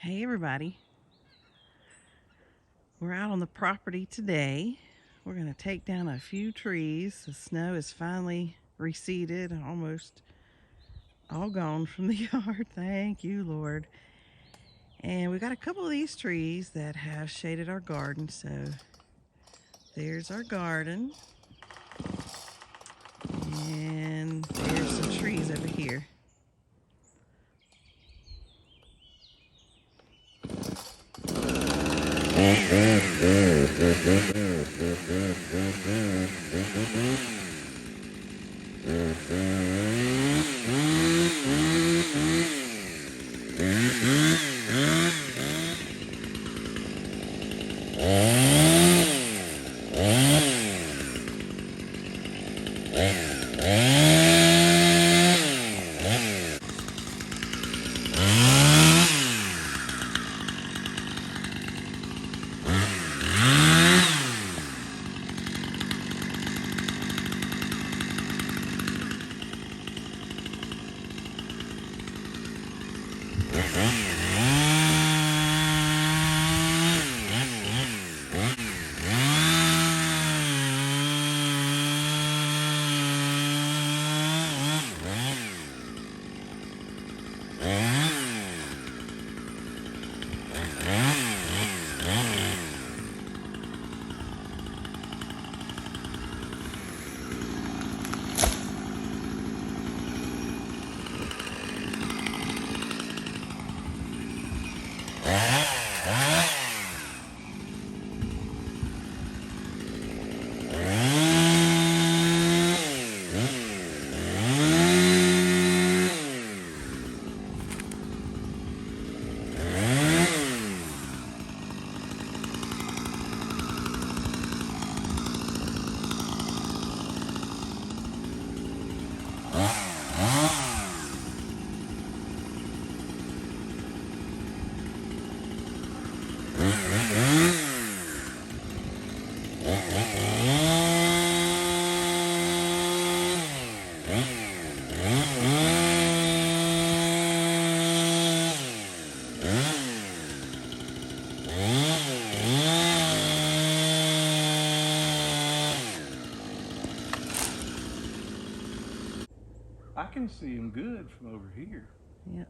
Hey everybody, we're out on the property today. We're going to take down a few trees. The snow is finally receded, almost all gone from the yard. Thank you, Lord. And we got a couple of these trees that have shaded our garden. So there's our garden. And there's some trees over here. I can see him good from over here. Yeah.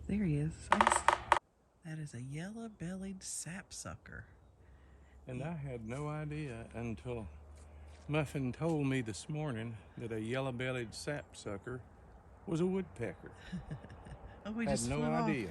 There he is. That is a yellow-bellied sapsucker. And I had no idea until Muffin told me this morning that a yellow-bellied sapsucker was a woodpecker. Oh, we Had just no flew off. idea.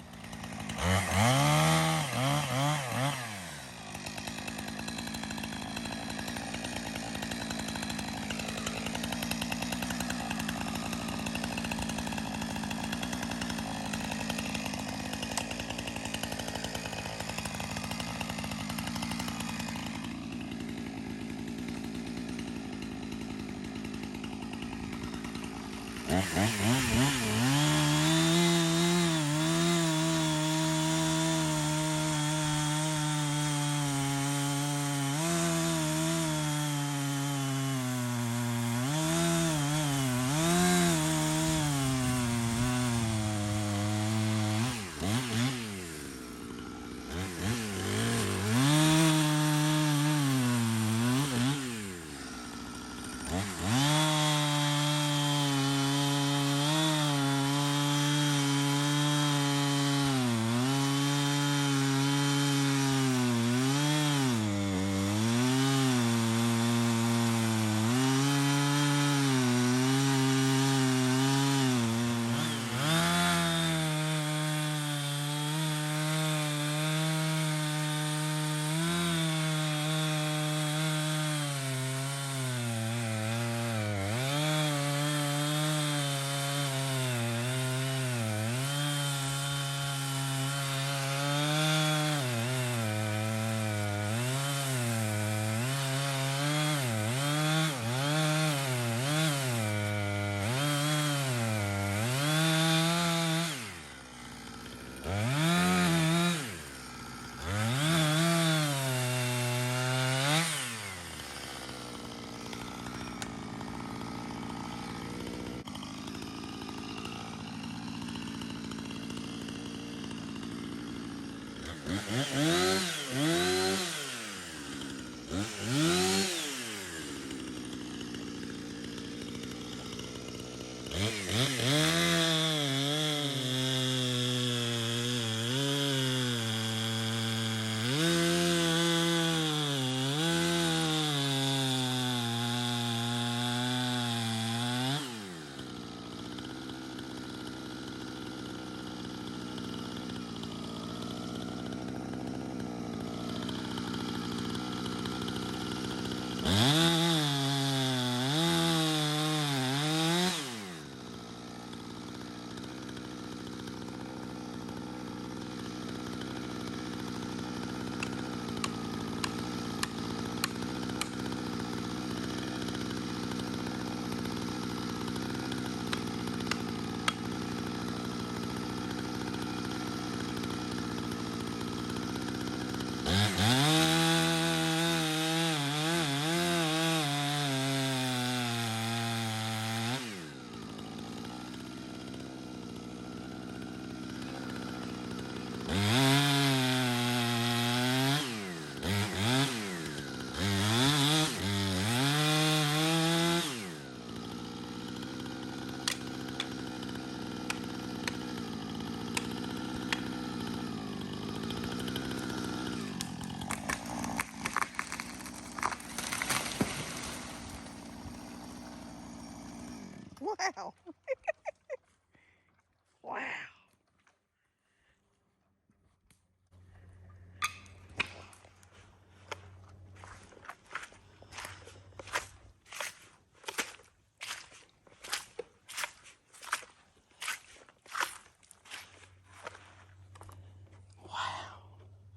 Wow. Wow.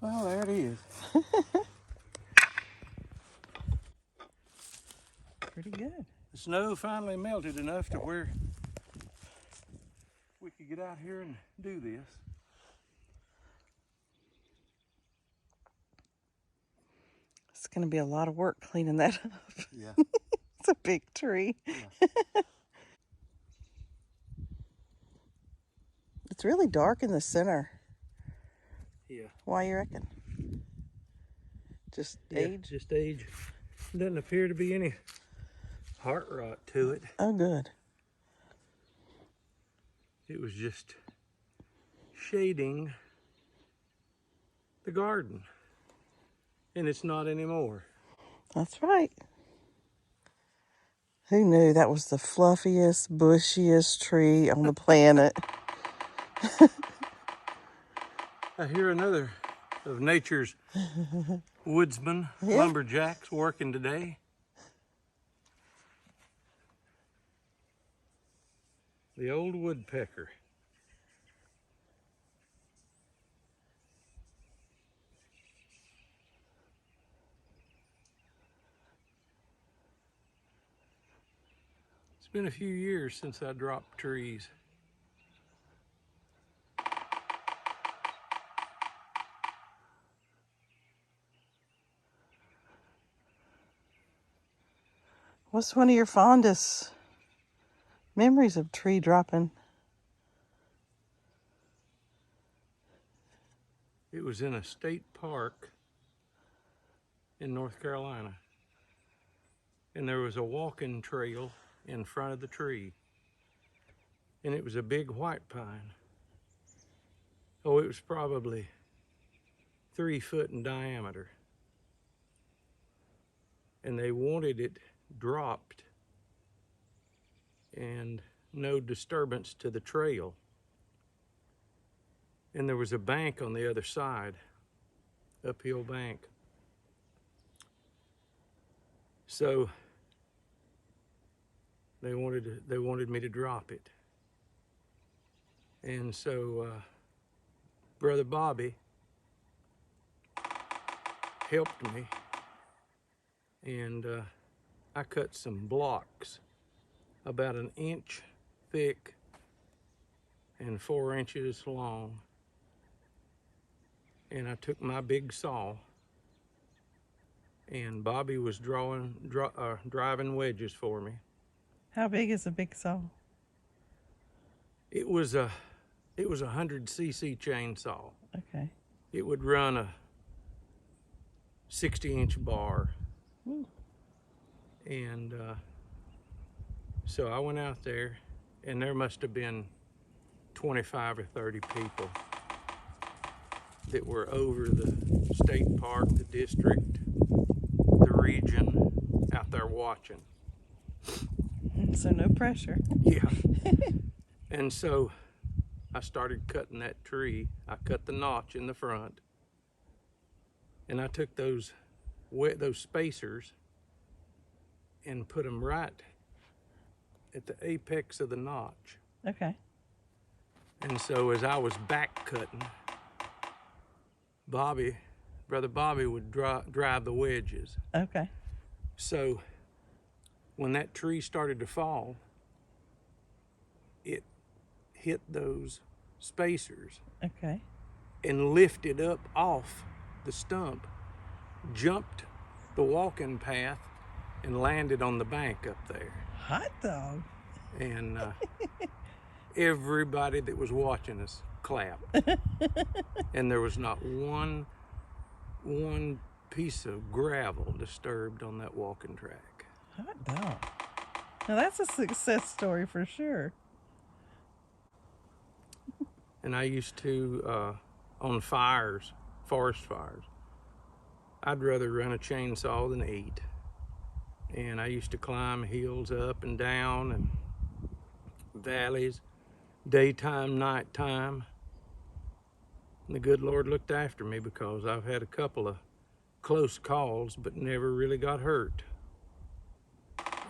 Well, there it is. Pretty good. The snow finally melted enough to where we could get out here and do this. It's going to be a lot of work cleaning that up. Yeah. It's a big tree. Yeah. It's really dark in the center. Yeah. Why you reckon? Just age? Just age. Doesn't appear to be any heart rot to it. Oh, good. It was just shading the garden. And it's not anymore. That's right. Who knew that was the fluffiest, bushiest tree on the planet? I hear another of nature's woodsmen, Yeah. lumberjacks working today. The old woodpecker. It's been a few years since I dropped trees. What's one of your fondest memories of tree dropping? It was in a state park in North Carolina. And there was a walking trail in front of the tree. And it was a big white pine. Oh, it was probably 3 foot in diameter. And they wanted it dropped and no disturbance to the trail. And there was a bank on the other side, uphill bank. So they wanted me to drop it. And so Brother Bobby helped me, and I cut some blocks about 1 inch thick and 4 inches long. And I took my big saw, and Bobby was driving wedges for me. How big is a big saw? It was a 100cc chainsaw. Okay. it would run a 60-inch bar. Ooh. And so I went out there, and there must have been 25 or 30 people that were over the state park, the district, the region, out there watching. So no pressure. Yeah. And so I started cutting that tree. I cut the notch in the front, and I took those spacers and put them right at the apex of the notch. Okay. And so as I was back cutting, Brother Bobby would drive the wedges. Okay. So when that tree started to fall, it hit those spacers Okay. and lifted up off the stump, jumped the walking path, and landed on the bank up there. Hot dog. And everybody that was watching us clapped. And there was not one piece of gravel disturbed on that walking track. Hot dog. Now that's a success story for sure. And I used to, on fires, forest fires, I'd rather run a chainsaw than eat. And I used to climb hills up and down and valleys, daytime, nighttime. And the good Lord looked after me, because I've had a couple of close calls but never really got hurt.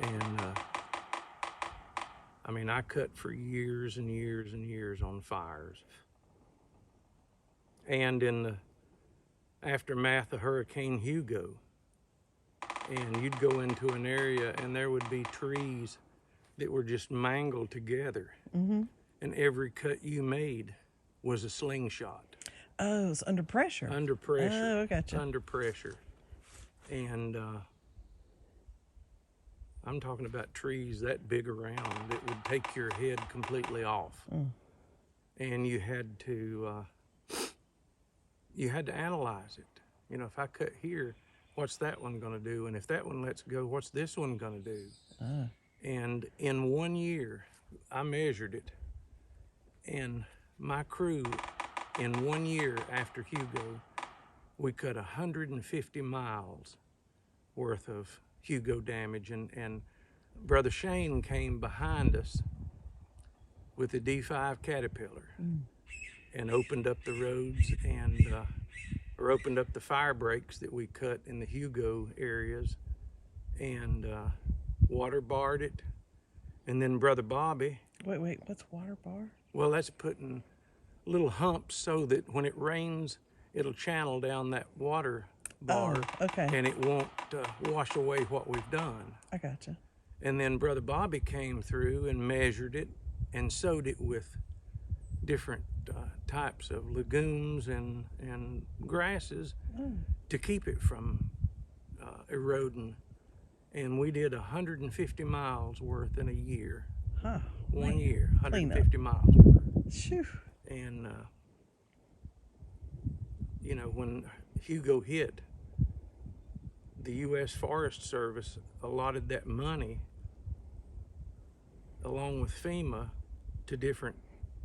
And I mean, I cut for years and years and years on fires. And in the aftermath of Hurricane Hugo, and you'd go into an area and there would be trees that were just mangled together. Mm-hmm. And every cut you made was a slingshot. Oh, it's under pressure. Under pressure. Oh, I gotcha. Under pressure. And I'm talking about trees that big around that would take your head completely off. And you had to analyze it. You know, if I cut here, what's that one gonna do? And if that one lets go, what's this one gonna do? And in 1 year, I measured it, and my crew, in 1 year after Hugo, we cut 150 miles worth of Hugo damage. And Brother Shane came behind us with a D5 Caterpillar and opened up the roads or opened up the fire breaks that we cut in the Hugo areas, and water barred it. And then Brother Bobby. Wait, what's water bar? Well, that's putting little humps so that when it rains, it'll channel down that water bar. Oh, okay. And it won't wash away what we've done. I gotcha. And then Brother Bobby came through and measured it and sowed it with different types of legumes and grasses to keep it from eroding. And we did 150 miles worth in a year. Huh. 1 year, 150 miles worth. Shoo. And, you know, when Hugo hit, the U.S. Forest Service allotted that money along with FEMA to different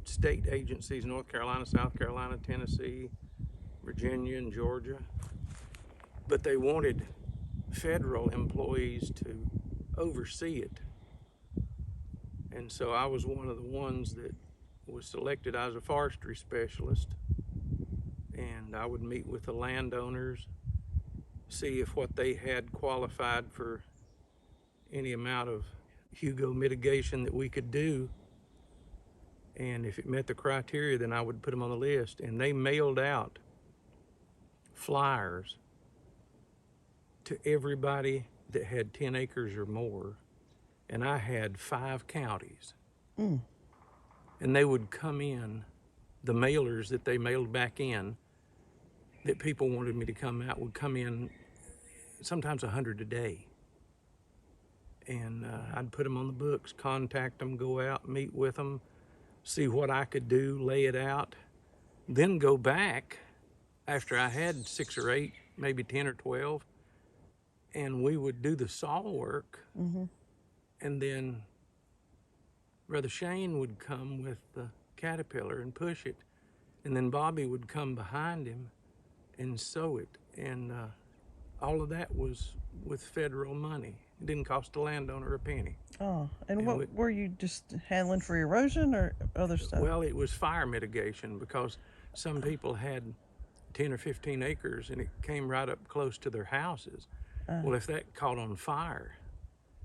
state agencies, North Carolina, South Carolina, Tennessee, Virginia, and Georgia. But they wanted federal employees to oversee it. And so I was one of the ones that was selected as a forestry specialist. And I would meet with the landowners, see if what they had qualified for any amount of Hugo mitigation that we could do. And if it met the criteria, then I would put them on the list. And they mailed out flyers to everybody that had 10 acres or more. And I had 5 counties. And they would come in, the mailers that they mailed back in, that people wanted me to come out, would come in sometimes 100 a day. And I'd put them on the books, contact them, go out, meet with them, see what I could do, lay it out, then go back after I had 6 or 8, maybe 10 or 12, and we would do the saw work, and then Brother Shane would come with the caterpillar and push it, and then Bobby would come behind him and sew it, and all of that was with federal money. It didn't cost the landowner a penny. Oh, and And what were you just handling for erosion or other stuff? Well, it was fire mitigation, because some people had 10 or 15 acres and it came right up close to their houses. Well, if that caught on fire,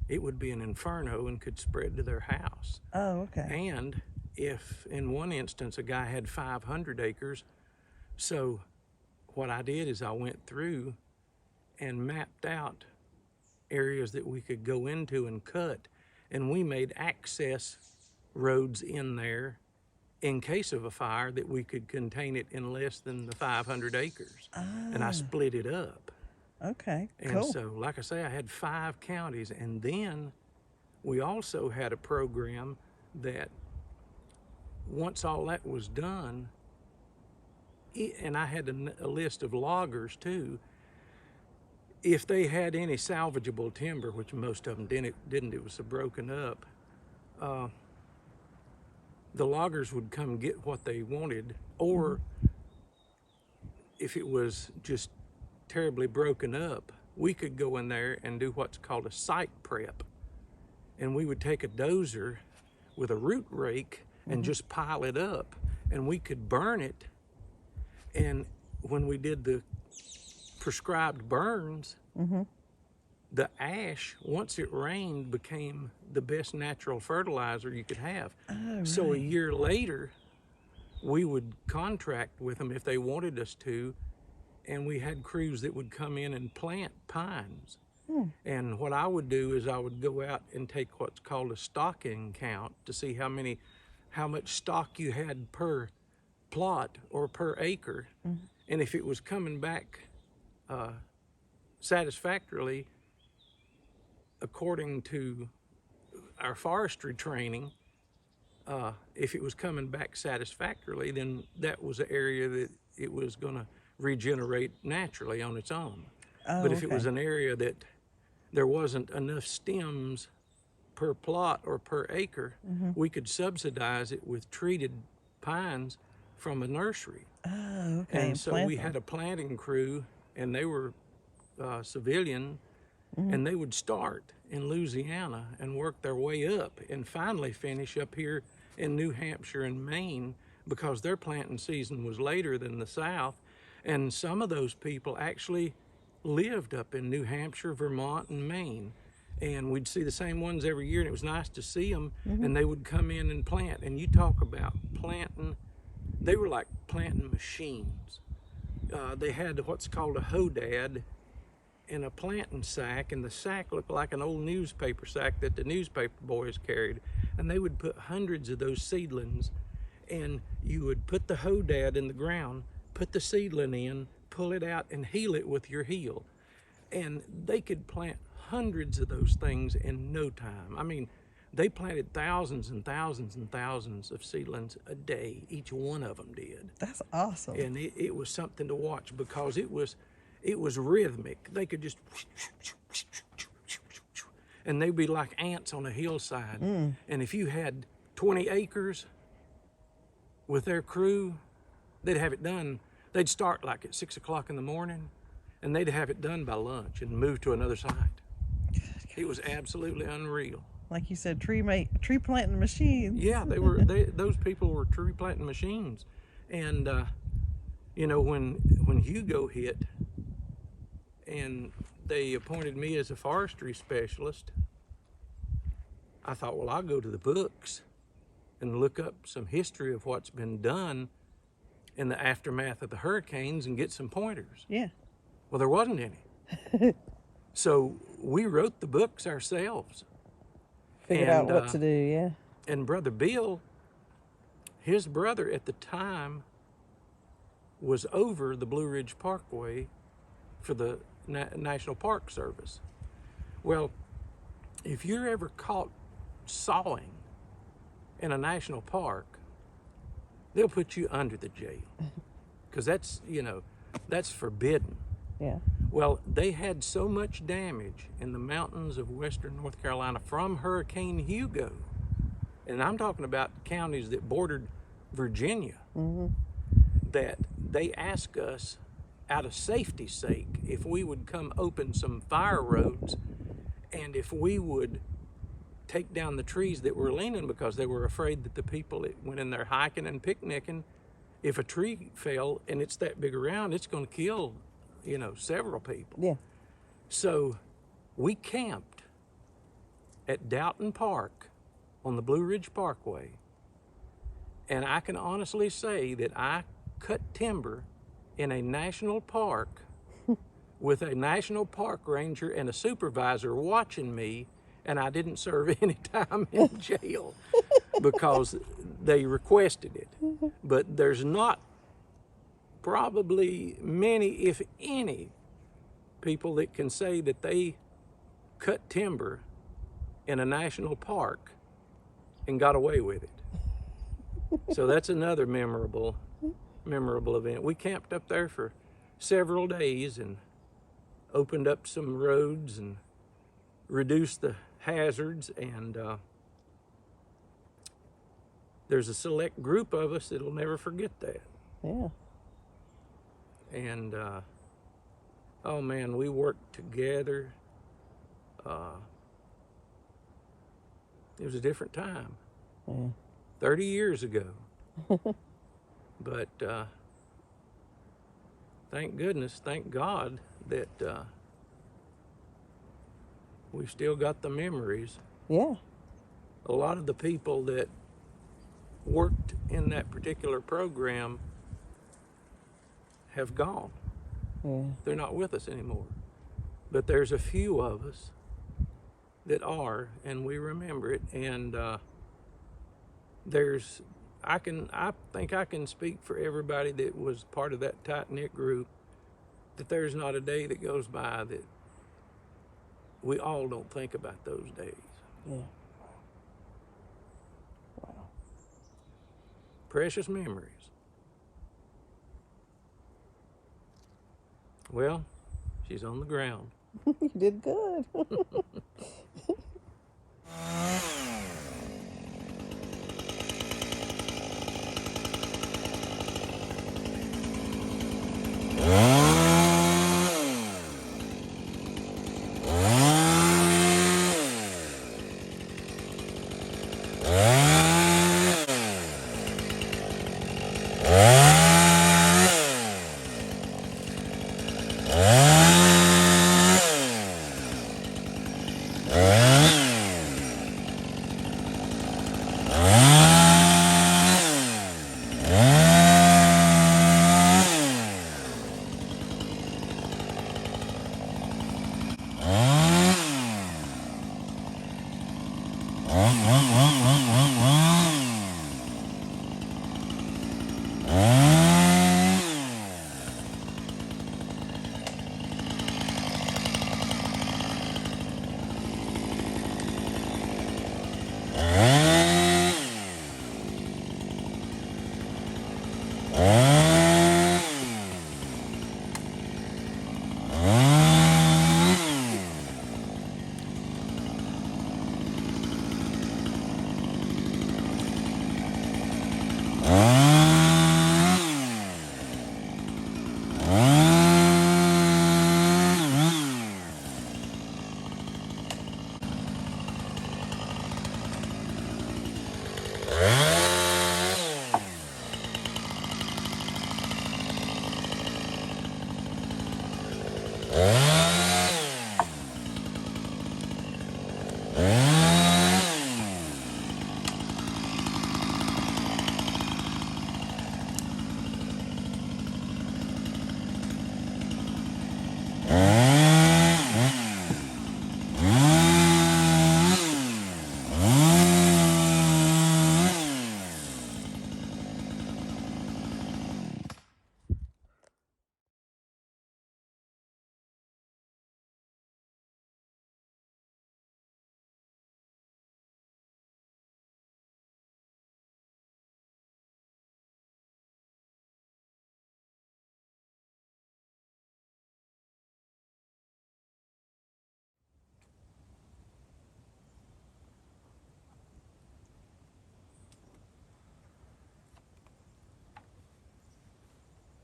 it would be an inferno and could spread to their house. Oh, okay. And if in one instance a guy had 500 acres, so what I did is I went through and mapped out areas that we could go into and cut, and we made access roads in there in case of a fire that we could contain it in less than the 500 acres. And I split it up. Okay, And cool. so, like I say, I had 5 counties, and then we also had a program that once all that was done, and I had a list of loggers too, if they had any salvageable timber, which most of them didn't, it was so broken up, the loggers would come get what they wanted, or if it was just terribly broken up, we could go in there and do what's called a site prep. And we would take a dozer with a root rake and just pile it up, and we could burn it. And when we did the prescribed burns, the ash, once it rained, became the best natural fertilizer you could have. Oh, So a right. year later, we would contract with them if they wanted us to, and we had crews that would come in and plant pines. And what I would do is I would go out and take what's called a stocking count to see how much stock you had per plot or per acre. And if it was coming back satisfactorily, according to our forestry training, if it was coming back satisfactorily, then that was an area that it was going to regenerate naturally on its own. Oh, But if it was okay. an area that there wasn't enough stems per plot or per acre, we could subsidize it with treated pines from a nursery. Oh, okay. And so plant we them. had a planting crew, and they were civilian, and they would start in Louisiana and work their way up and finally finish up here in New Hampshire and Maine, because their planting season was later than the South. And some of those people actually lived up in New Hampshire, Vermont, and Maine. And we'd see the same ones every year, and it was nice to see them. And they would come in and plant. And you talk about planting, they were like planting machines. They had what's called a hodad in a planting sack, and the sack looked like an old newspaper sack that the newspaper boys carried. And they would put hundreds of those seedlings, and you would put the hodad in the ground, put the seedling in, pull it out, and heel it with your heel. And they could plant hundreds of those things in no time. I mean, they planted thousands and thousands and thousands of seedlings a day. Each one of them did. That's awesome. And it was something to watch, because it was rhythmic. They could just, and they'd be like ants on a hillside. And if you had 20 acres with their crew, they'd have it done. They'd start like at 6 o'clock in the morning, and they'd have it done by lunch and move to another site. It was absolutely unreal. Like you said, tree planting machines. Yeah, those people were tree planting machines. And you know, when Hugo hit and they appointed me as a forestry specialist, I thought, well, I'll go to the books and look up some history of what's been done in the aftermath of the hurricanes and get some pointers. Yeah. Well, there wasn't any. So we wrote the books ourselves. Figured out what to do, yeah. And Brother Bill, his brother at the time, was over the Blue Ridge Parkway for the National Park Service. Well, if you're ever caught sawing in a national park, they'll put you under the jail. Because that's, you know, That's forbidden. Yeah. Well, they had so much damage in the mountains of western North Carolina from Hurricane Hugo, and I'm talking about counties that bordered Virginia, that they asked us, out of safety's sake, if we would come open some fire roads and if we would take down the trees that were leaning, because they were afraid that the people that went in there hiking and picnicking, if a tree fell and it's that big around, it's going to kill, several people. Yeah. So we camped at Doughton Park on the Blue Ridge Parkway, and I can honestly say that I cut timber in a national park with a national park ranger and a supervisor watching me, and I didn't serve any time in jail because they requested it. But there's not probably many, if any, people that can say that they cut timber in a national park and got away with it. So that's another memorable event. We camped up there for several days and opened up some roads and reduced the hazards, and there's a select group of us that'll never forget that. Yeah. And oh man, we worked together. It was a different time. Yeah. 30 years ago. But thank goodness, thank God that we've still got the memories. Yeah. A lot of the people that worked in that particular program have gone. Yeah. They're not with us anymore. But there's a few of us that are, and we remember it. And I think I can speak for everybody that was part of that tight-knit group, that there's not a day that goes by that we all don't think about those days. Yeah. Wow. Precious memories. Well, she's on the ground. You did good.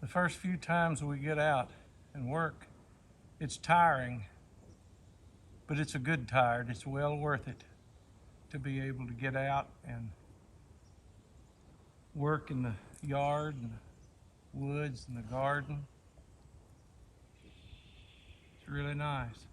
The first few times we get out and work, it's tiring, but it's a good tired. It's well worth it to be able to get out and work in the yard and the woods and the garden. It's really nice.